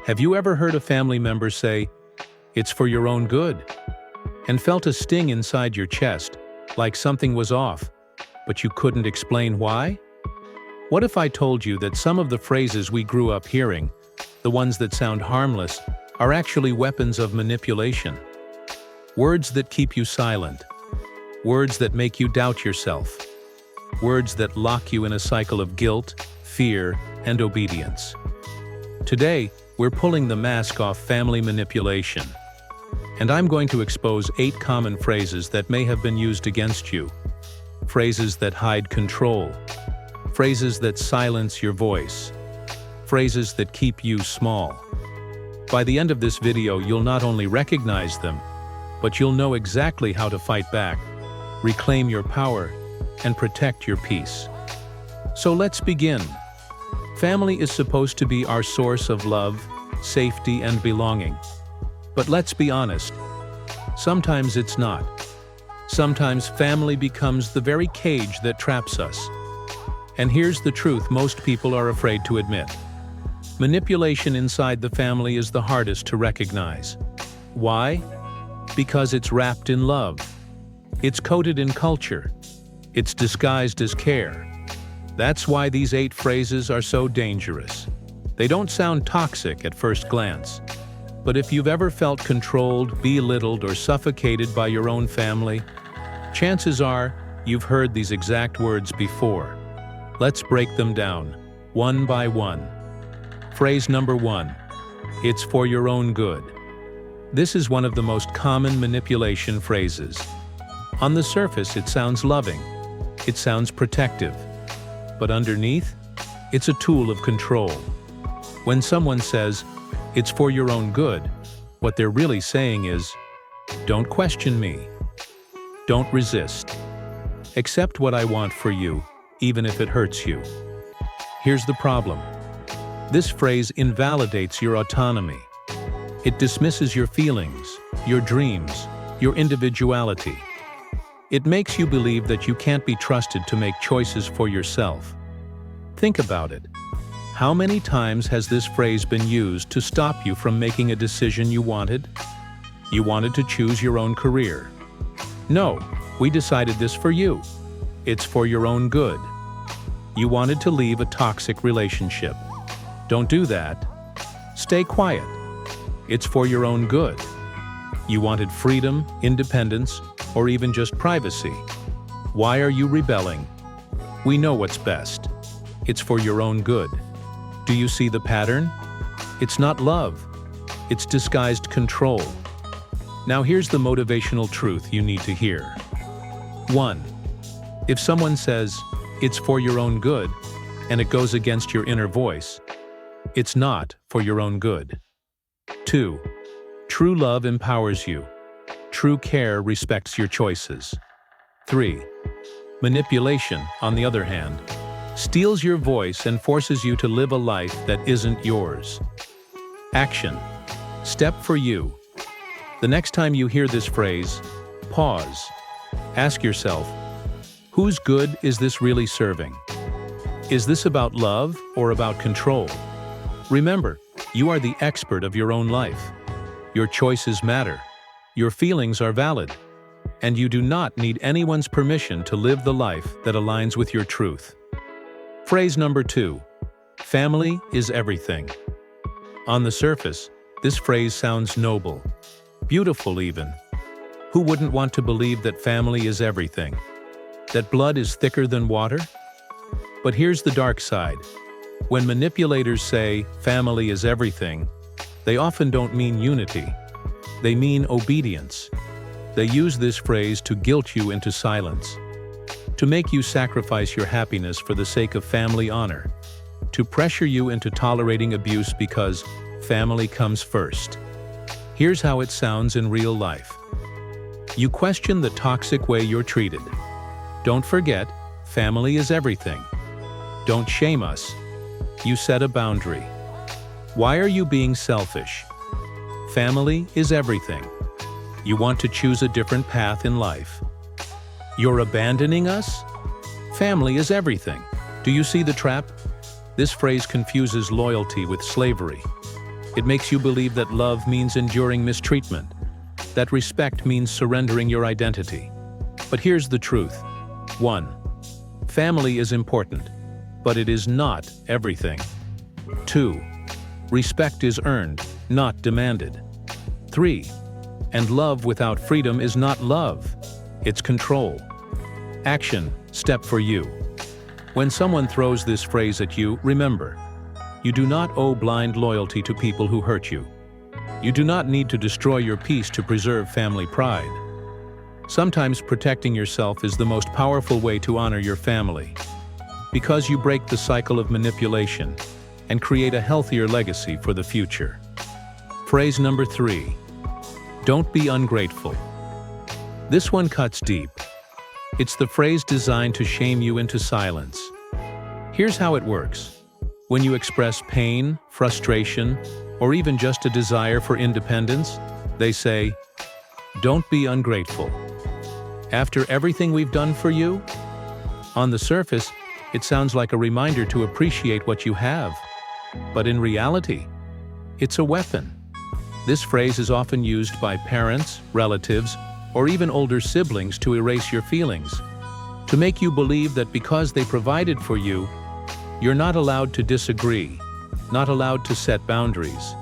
Have you ever heard a family member say, "It's for your own good," and felt a sting inside your chest, like something was off, but you couldn't explain why? What if I told you that some of the phrases we grew up hearing, the ones that sound harmless, are actually weapons of manipulation? Words that keep you silent. Words that make you doubt yourself. Words that lock you in a cycle of guilt, fear, and obedience. Today, we're pulling the mask off family manipulation. And I'm going to expose 8 common phrases that may have been used against you. Phrases that hide control. Phrases that silence your voice. Phrases that keep you small. By the end of this video, you'll not only recognize them, but you'll know exactly how to fight back, reclaim your power, and protect your peace. So let's begin. Family is supposed to be our source of love, safety, and belonging. But let's be honest, sometimes it's not. Sometimes family becomes the very cage that traps us. And here's the truth most people are afraid to admit. Manipulation inside the family is the hardest to recognize. Why? Because it's wrapped in love. It's coated in culture. It's disguised as care. That's why these 8 phrases are so dangerous. They don't sound toxic at first glance. But if you've ever felt controlled, belittled, or suffocated by your own family, chances are you've heard these exact words before. Let's break them down, one by one. Phrase number 1. It's for your own good. This is one of the most common manipulation phrases. On the surface, it sounds loving. It sounds protective. But underneath, it's a tool of control. When someone says, "It's for your own good," what they're really saying is, "Don't question me. Don't resist. Accept what I want for you, even if it hurts you." Here's the problem. This phrase invalidates your autonomy. It dismisses your feelings, your dreams, your individuality. It makes you believe that you can't be trusted to make choices for yourself. Think about it. How many times has this phrase been used to stop you from making a decision you wanted? You wanted to choose your own career. "No, we decided this for you. It's for your own good." You wanted to leave a toxic relationship. "Don't do that. Stay quiet. It's for your own good." You wanted freedom, independence, or even just privacy. "Why are you rebelling? We know what's best. It's for your own good." Do you see the pattern? It's not love. It's disguised control. Now here's the motivational truth you need to hear. 1. If someone says, "It's for your own good," and it goes against your inner voice, it's not for your own good. 2. True love empowers you. True care respects your choices. 3. Manipulation, on the other hand, steals your voice and forces you to live a life that isn't yours. Action. Step for you. The next time you hear this phrase, pause. Ask yourself, whose good is this really serving? Is this about love or about control? Remember, you are the expert of your own life. Your choices matter. Your feelings are valid. And you do not need anyone's permission to live the life that aligns with your truth. Phrase number 2. Family is everything. On the surface, this phrase sounds noble, beautiful even. Who wouldn't want to believe that family is everything? That blood is thicker than water? But here's the dark side. When manipulators say family is everything, they often don't mean unity. They mean obedience. They use this phrase to guilt you into silence, to make you sacrifice your happiness for the sake of family honor, to pressure you into tolerating abuse because family comes first. Here's how it sounds in real life. You question the toxic way you're treated. Don't forget, family is everything. Don't shame us. You set a boundary. Why are you being selfish? Family is everything. You want to choose a different path in life. You're abandoning us? Family is everything. Do you see the trap? This phrase confuses loyalty with slavery. It makes you believe that love means enduring mistreatment, that respect means surrendering your identity. But here's the truth. 1. Family is important, but it is not everything. 2. Respect is earned, not demanded. 3. And love without freedom is not love, it's control. Action step for you. When someone throws this phrase at you, remember, you do not owe blind loyalty to people who hurt you. You do not need to destroy your peace to preserve family pride. Sometimes protecting yourself is the most powerful way to honor your family, because you break the cycle of manipulation and create a healthier legacy for the future. Phrase number 3. Don't be ungrateful. This one cuts deep. It's the phrase designed to shame you into silence. Here's how it works. When you express pain, frustration, or even just a desire for independence, they say, "Don't be ungrateful. After everything we've done for you?" On the surface, it sounds like a reminder to appreciate what you have. But in reality, it's a weapon. This phrase is often used by parents, relatives, or even older siblings to erase your feelings, to make you believe that because they provided for you, you're not allowed to disagree, not allowed to set boundaries,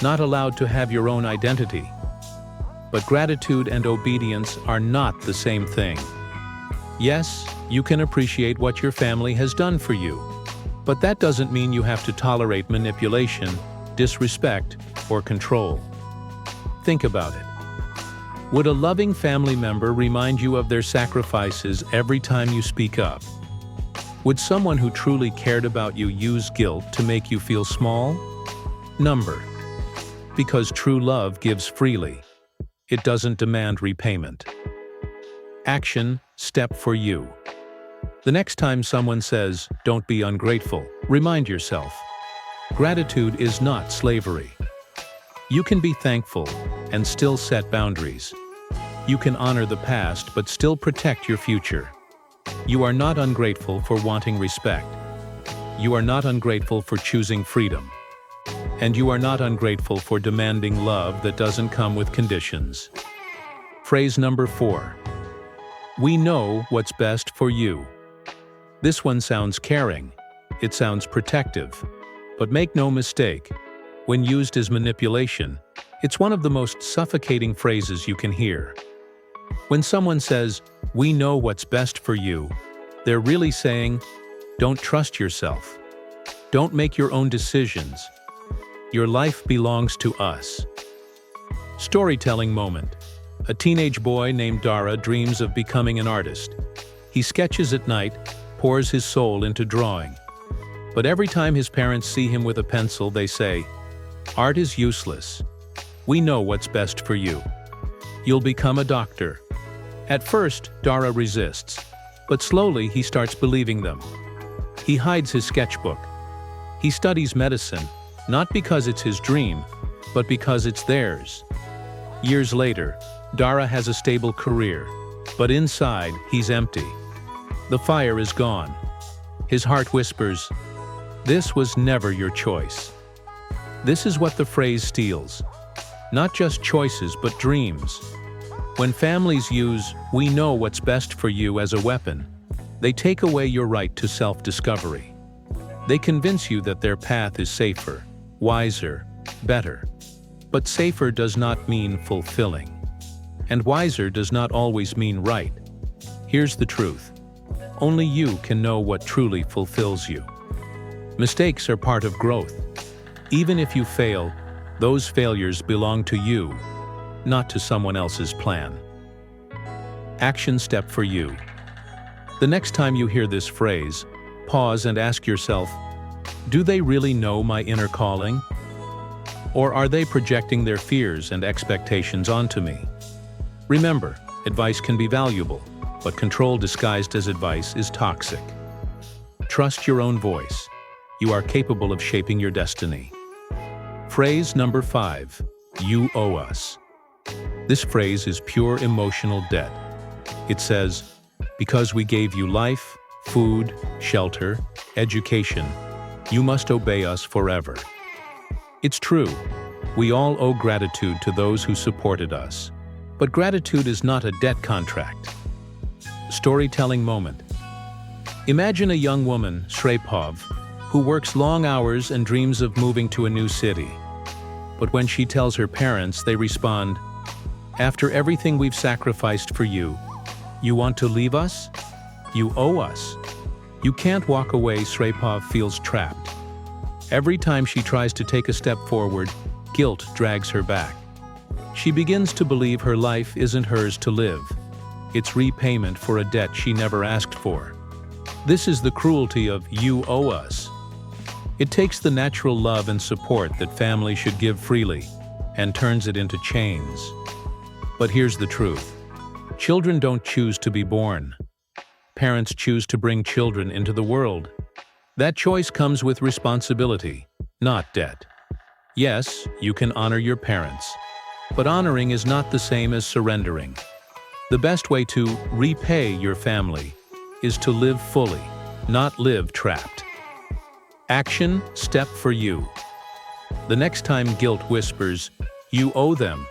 not allowed to have your own identity. But gratitude and obedience are not the same thing. Yes, you can appreciate what your family has done for you, but that doesn't mean you have to tolerate manipulation, disrespect, or control. Think about it. Would a loving family member remind you of their sacrifices every time you speak up? Would someone who truly cared about you use guilt to make you feel small? Number. Because true love gives freely. It doesn't demand repayment. Action step for you. The next time someone says, "Don't be ungrateful," remind yourself, gratitude is not slavery. You can be thankful and still set boundaries. You can honor the past but still protect your future. You are not ungrateful for wanting respect. You are not ungrateful for choosing freedom. And you are not ungrateful for demanding love that doesn't come with conditions. Phrase number 4. We know what's best for you. This one sounds caring. It sounds protective. But make no mistake, when used as manipulation, it's one of the most suffocating phrases you can hear. When someone says, "We know what's best for you," they're really saying, "Don't trust yourself. Don't make your own decisions. Your life belongs to us." Storytelling moment. A teenage boy named Dara dreams of becoming an artist. He sketches at night, pours his soul into drawing. But every time his parents see him with a pencil, they say, "Art is useless. We know what's best for you. You'll become a doctor." At first, Dara resists, but slowly he starts believing them. He hides his sketchbook. He studies medicine, not because it's his dream, but because it's theirs. Years later, Dara has a stable career, but inside, he's empty. The fire is gone. His heart whispers, "This was never your choice." This is what the phrase steals. Not just choices, but dreams. When families use "we know what's best for you" as a weapon, they take away your right to self-discovery. They convince you that their path is safer, wiser, better. But safer does not mean fulfilling. And wiser does not always mean right. Here's the truth. Only you can know what truly fulfills you. Mistakes are part of growth. Even if you fail, those failures belong to you, not to someone else's plan. Action step for you. The next time you hear this phrase, pause and ask yourself, do they really know my inner calling? Or are they projecting their fears and expectations onto me? Remember, advice can be valuable, but control disguised as advice is toxic. Trust your own voice. You are capable of shaping your destiny. Phrase number 5, you owe us. This phrase is pure emotional debt. It says, because we gave you life, food, shelter, education, you must obey us forever. It's true, We all owe gratitude to those who supported us. But gratitude is not a debt contract. Storytelling moment. Imagine a young woman, Shrepov, who works long hours and dreams of moving to a new city. But when she tells her parents, they respond, "After everything we've sacrificed for you, you want to leave us? You owe us." You can't walk away. Shrepov feels trapped. Every time she tries to take a step forward, guilt drags her back. She begins to believe her life isn't hers to live. It's repayment for a debt she never asked for. This is the cruelty of "you owe us." It takes the natural love and support that family should give freely and turns it into chains. But here's the truth. Children don't choose to be born. Parents choose to bring children into the world. That choice comes with responsibility, not debt. Yes, you can honor your parents, but honoring is not the same as surrendering. The best way to repay your family is to live fully, not live trapped. Action step for you. The next time guilt whispers, "You owe them,"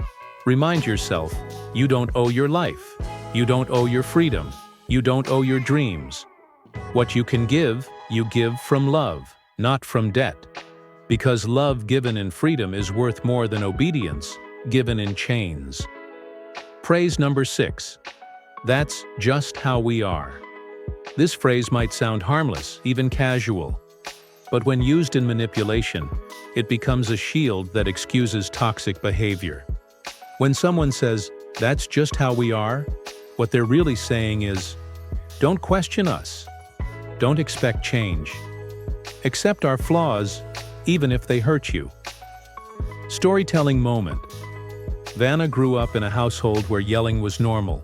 remind yourself, you don't owe your life. You don't owe your freedom. You don't owe your dreams. What you can give, you give from love, not from debt. Because love given in freedom is worth more than obedience given in chains. Phrase number 6. That's just how we are. This phrase might sound harmless, even casual. But when used in manipulation, it becomes a shield that excuses toxic behavior. When someone says, "That's just how we are," what they're really saying is, "Don't question us. Don't expect change. Accept our flaws, even if they hurt you." Storytelling moment. Vanna grew up in a household where yelling was normal.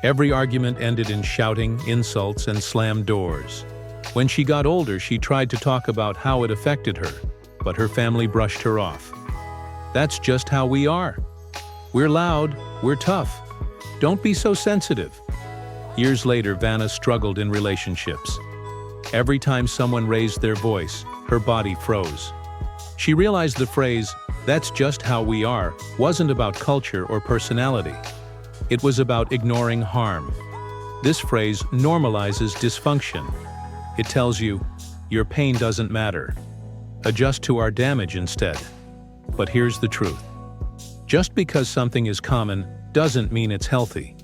Every argument ended in shouting, insults, and slammed doors. When she got older, she tried to talk about how it affected her, but her family brushed her off. "That's just how we are. We're loud, we're tough. Don't be so sensitive." Years later, Vanna struggled in relationships. Every time someone raised their voice, her body froze. She realized the phrase, "That's just how we are," wasn't about culture or personality. It was about ignoring harm. This phrase normalizes dysfunction. It tells you, your pain doesn't matter. Adjust to our damage instead. But here's the truth. Just because something is common doesn't mean it's healthy.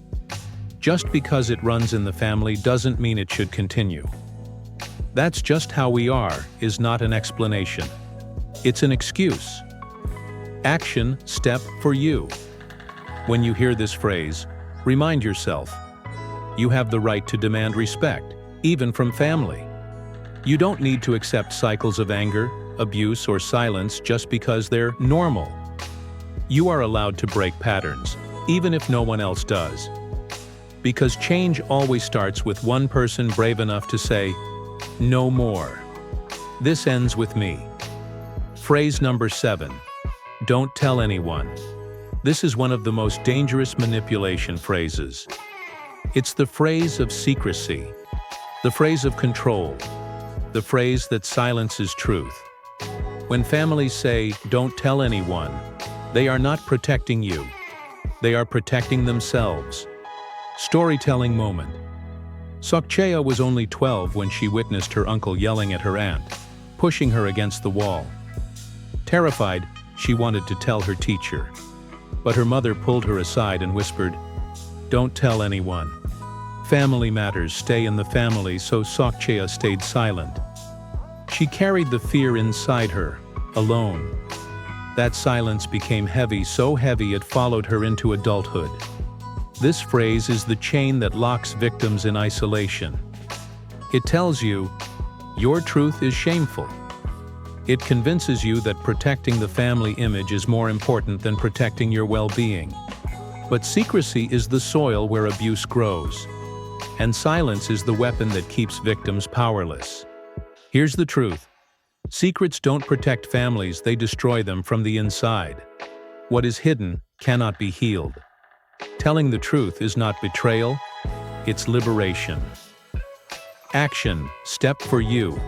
Just because it runs in the family doesn't mean it should continue. "That's just how we are" is not an explanation. It's an excuse. Action step for you. When you hear this phrase, remind yourself, you have the right to demand respect, even from family. You don't need to accept cycles of anger, abuse, or silence just because they're normal. You are allowed to break patterns, even if no one else does. Because change always starts with one person brave enough to say, "No more." This ends with me. Phrase number 7. Don't tell anyone. This is one of the most dangerous manipulation phrases. It's the phrase of secrecy, the phrase of control, the phrase that silences truth. When families say, "Don't tell anyone," they are not protecting you. They are protecting themselves. Storytelling moment. Sokchaya was only 12 when she witnessed her uncle yelling at her aunt, pushing her against the wall. Terrified, she wanted to tell her teacher. But her mother pulled her aside and whispered, "Don't tell anyone. Family matters stay in the family," so Sokchaya stayed silent. She carried the fear inside her, alone. That silence became heavy, so heavy it followed her into adulthood. This phrase is the chain that locks victims in isolation. It tells you, your truth is shameful. It convinces you that protecting the family image is more important than protecting your well-being. But secrecy is the soil where abuse grows. And silence is the weapon that keeps victims powerless. Here's the truth. Secrets don't protect families, they destroy them from the inside. What is hidden cannot be healed. Telling the truth is not betrayal, it's liberation. Action step for you.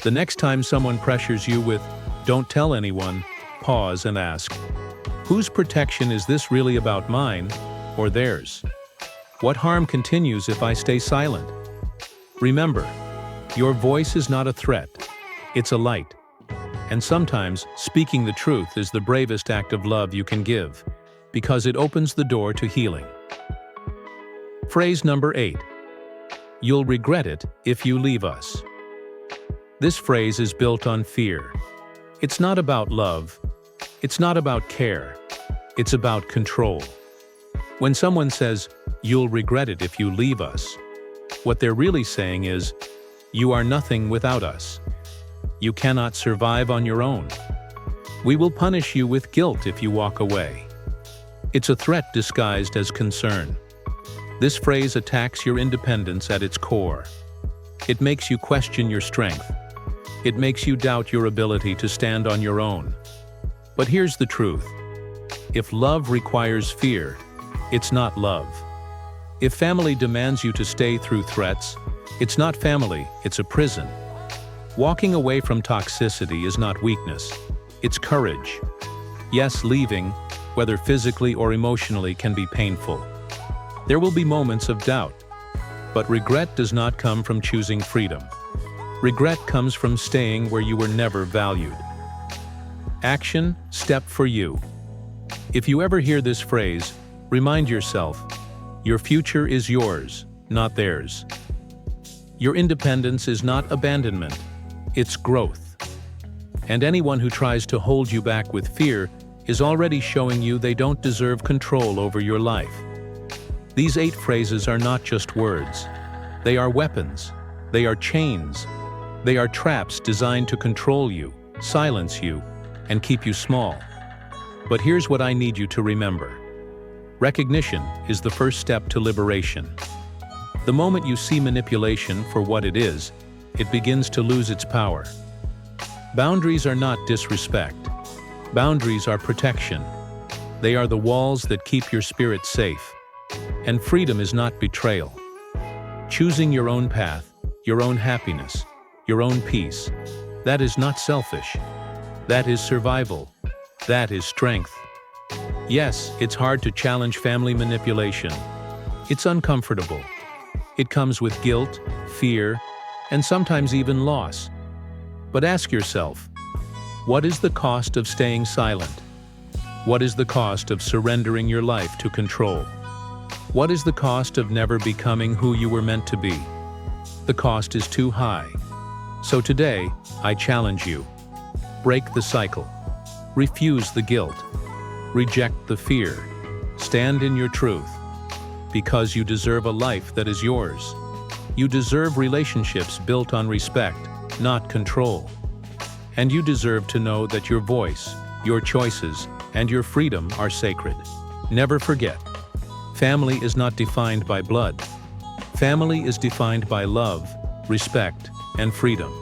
The next time someone pressures you with, "Don't tell anyone," pause and ask, whose protection is this really about, mine or theirs? What harm continues if I stay silent? Remember, your voice is not a threat, it's a light. And sometimes, speaking the truth is the bravest act of love you can give, because it opens the door to healing. Phrase number 8. You'll regret it if you leave us. This phrase is built on fear. It's not about love. It's not about care. It's about control. When someone says, "You'll regret it if you leave us," what they're really saying is, "You are nothing without us. You cannot survive on your own. We will punish you with guilt if you walk away." It's a threat disguised as concern. This phrase attacks your independence at its core. It makes you question your strength. It makes you doubt your ability to stand on your own. But here's the truth. If love requires fear, it's not love. If family demands you to stay through threats, it's not family, it's a prison. Walking away from toxicity is not weakness, it's courage. Yes, leaving, whether physically or emotionally, can be painful. There will be moments of doubt, but regret does not come from choosing freedom. Regret comes from staying where you were never valued. Action step for you. If you ever hear this phrase, remind yourself, your future is yours, not theirs. Your independence is not abandonment, it's growth. And anyone who tries to hold you back with fear is already showing you they don't deserve control over your life. These 8 phrases are not just words. They are weapons. They are chains. They are traps designed to control you, silence you, and keep you small. But here's what I need you to remember. Recognition is the first step to liberation. The moment you see manipulation for what it is, it begins to lose its power. Boundaries are not disrespect. Boundaries are protection. They are the walls that keep your spirit safe. And freedom is not betrayal. Choosing your own path, your own happiness, your own peace, that is not selfish. That is survival. That is strength. Yes, it's hard to challenge family manipulation. It's uncomfortable. It comes with guilt, fear, and sometimes even loss. But ask yourself, what is the cost of staying silent? What is the cost of surrendering your life to control? What is the cost of never becoming who you were meant to be? The cost is too high. So today, I challenge you. Break the cycle. Refuse the guilt. Reject the fear. Stand in your truth. Because you deserve a life that is yours. You deserve relationships built on respect, not control. And you deserve to know that your voice, your choices, and your freedom are sacred. Never forget, family is not defined by blood. Family is defined by love, respect, and freedom.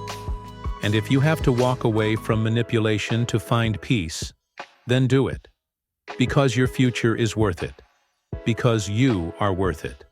And if you have to walk away from manipulation to find peace, then do it. Because your future is worth it. Because you are worth it.